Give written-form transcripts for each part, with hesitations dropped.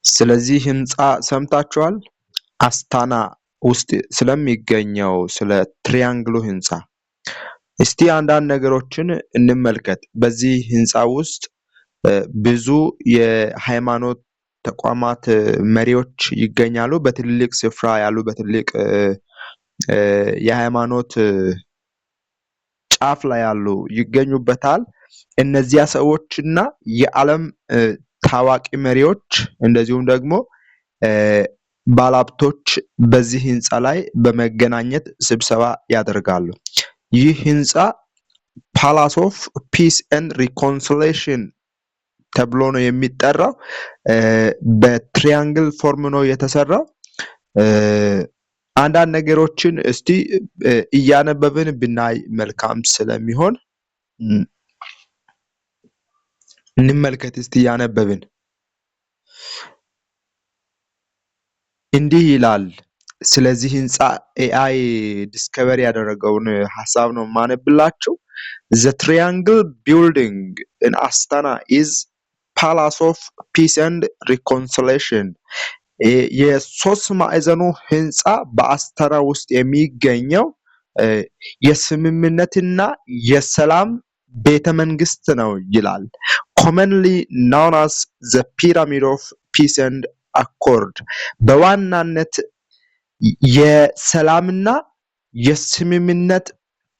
ስለዚህ ህንፃ ሰምታችኋል? አስታና ውስጥ ስለሚገኘው ስለ ትሪያንግሉ ህንፃ እስቲ አንዳንድ ነገሮችን እንመልከት። በዚህ ህንፃ ውስጥ ብዙ የሃይማኖት ተቋማት መሪዎች ይገኛሉ። በትልቅ ስፍራ ያሉ በትልቅ የሃይማኖት ጫፍ ላይ ያሉ ይገኙበታል። እነዚያ ሰዎችና የዓለም ታዋቂ መሪዎች እንደዚሁም ደግሞ ባለሀብቶች በዚህ ህንፃ ላይ በመገናኘት ስብሰባ ያደርጋሉ። ይህ ህንፃ ፓላስ ኦፍ ፒስ ኤንድ ሪኮንሲሌሽን ተብሎ ነው የሚጠራው። በትሪያንግል ፎርም ነው የተሰራው። አንዳንድ ነገሮችን እስቲ እያነበብን ብናይ መልካም ስለሚሆን እንመልከት። እስቲ እያነበብን እንዲህ ይላል። ስለዚህ ህንፃ ኤአይ ዲስከቨሪ ያደረገውን ሐሳብ ነው ማነብላችሁ። The triangle building in Astana is Palace of Peace and Reconciliation. የሶስት ማዕዘኑ ህንፃ በአስታና ውስጥ የሚገኘው የስምምነትና የሰላም ቤተመንግስት ነው ይላል። Commonly known as the Pyramid of Peace and Accord. በዋናነት የሰላምና የስምምነት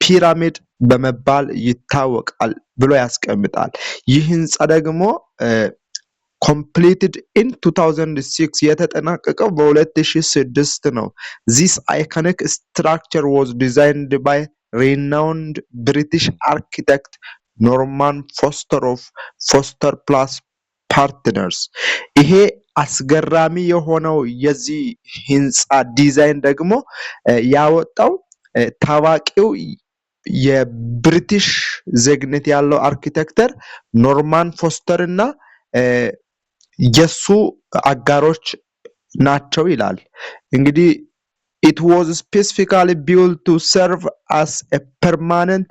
ፒራሚድ በመባል ይታወቃል ብሎ ያስቀምጣል። ይህ ህንፃ ደግሞ completed in 2006 የተጠናቀቀው በ2006 ነው። This iconic structure was designed by renowned British architect Norman Foster of Foster Plus Partners. ይሄ አስገራሚ የሆነው የዚህ ህንፃ ዲዛይን ደግሞ ያወጣው ታዋቂው የብሪቲሽ ዜግነት ያለው አርኪቴክተር ኖርማን ፎስተር እና የሱ አጋሮች ናቸው ይላል። እንግዲህ it was specifically built to serve as a permanent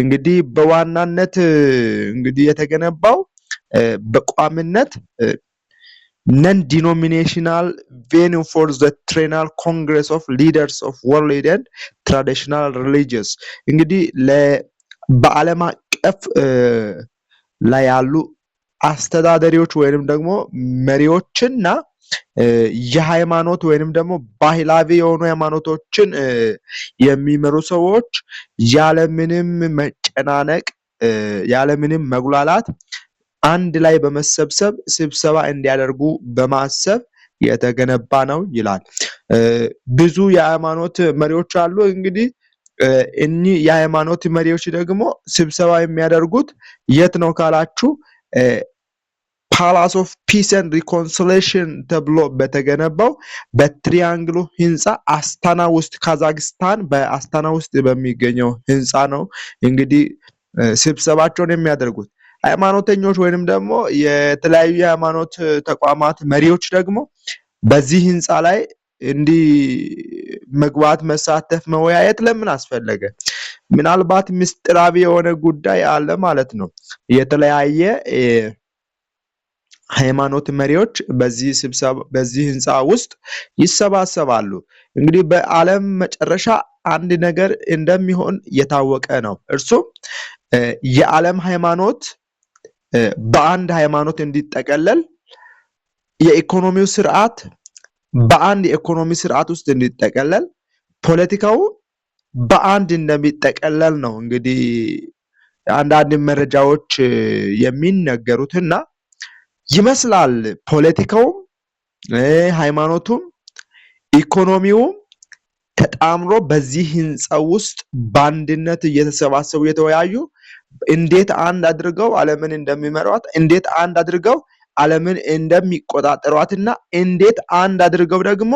እንግዲህ በዋናነት እንግዲህ የተገነባው በቋሚነት non-denominational venue for the triennial congress of leaders of world and traditional religions እንግዲህ በዓለም አቀፍ ላይ ያሉ አስተዳዳሪዎች ወይንም ደግሞ መሪዎችና የሃይማኖት ወይንም ደግሞ ባህላዊ የሆኑ ሃይማኖቶችን የሚመሩ ሰዎች ያለምንም መጨናነቅ ያለምንም መጉላላት አንድ ላይ በመሰብሰብ ስብሰባ እንዲያደርጉ በማሰብ የተገነባ ነው ይላል። ብዙ የሃይማኖት መሪዎች አሉ። እንግዲህ እኚህ የሃይማኖት መሪዎች ደግሞ ስብሰባ የሚያደርጉት የት ነው ካላችሁ ፓላስ ኦፍ ፒስ ኤንድ ሪኮንሲሌሽን ተብሎ በተገነባው በትሪያንግሉ ህንፃ አስታና ውስጥ ካዛክስታን በአስታና ውስጥ በሚገኘው ህንፃ ነው እንግዲህ ስብሰባቸውን የሚያደርጉት። ሃይማኖተኞች ወይንም ደግሞ የተለያዩ የሃይማኖት ተቋማት መሪዎች ደግሞ በዚህ ህንፃ ላይ እንዲህ መግባት፣ መሳተፍ፣ መወያየት ለምን አስፈለገ? ምናልባት ምስጢራዊ የሆነ ጉዳይ አለ ማለት ነው። የተለያየ ሃይማኖት መሪዎች በዚህ ህንፃ ውስጥ ይሰባሰባሉ። እንግዲህ በዓለም መጨረሻ አንድ ነገር እንደሚሆን የታወቀ ነው። እርሱም የዓለም ሃይማኖት በአንድ ሃይማኖት እንዲጠቀለል፣ የኢኮኖሚው ስርዓት በአንድ የኢኮኖሚ ስርዓት ውስጥ እንዲጠቀለል፣ ፖለቲካው በአንድ እንደሚጠቀለል ነው እንግዲህ አንዳንድ መረጃዎች የሚነገሩትና ይመስላል። ፖለቲካውም ሃይማኖቱም ኢኮኖሚውም ተጣምሮ በዚህ ህንፃ ውስጥ በአንድነት እየተሰባሰቡ የተወያዩ እንዴት አንድ አድርገው ዓለምን እንደሚመሯት፣ እንዴት አንድ አድርገው ዓለምን እንደሚቆጣጠሯትና እንዴት አንድ አድርገው ደግሞ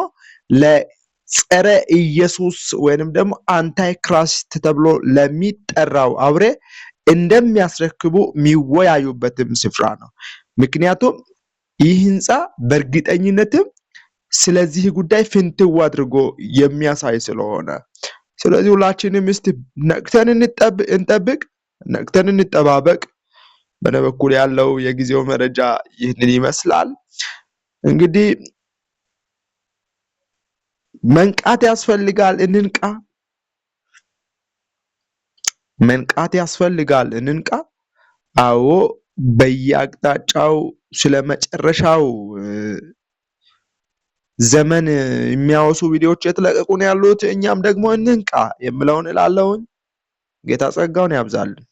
ለጸረ ኢየሱስ ወይንም ደግሞ አንታይ ክራይስት ተብሎ ለሚጠራው አውሬ እንደሚያስረክቡ የሚወያዩበትም ስፍራ ነው። ምክንያቱም ይህ ህንፃ በእርግጠኝነትም ስለዚህ ጉዳይ ፍንትው አድርጎ የሚያሳይ ስለሆነ፣ ስለዚህ ሁላችንም እስቲ ነቅተን እንጠብቅ፣ ነቅተን እንጠባበቅ። በእኔ በኩል ያለው የጊዜው መረጃ ይህንን ይመስላል። እንግዲህ መንቃት ያስፈልጋል፣ እንንቃ። መንቃት ያስፈልጋል፣ እንንቃ። አዎ በየአቅጣጫው ስለመጨረሻው ዘመን የሚያወሱ ቪዲዮዎች የተለቀቁ ነው ያሉት። እኛም ደግሞ እንንቃ የምለውን እላለሁኝ። ጌታ ጸጋውን ያብዛልን።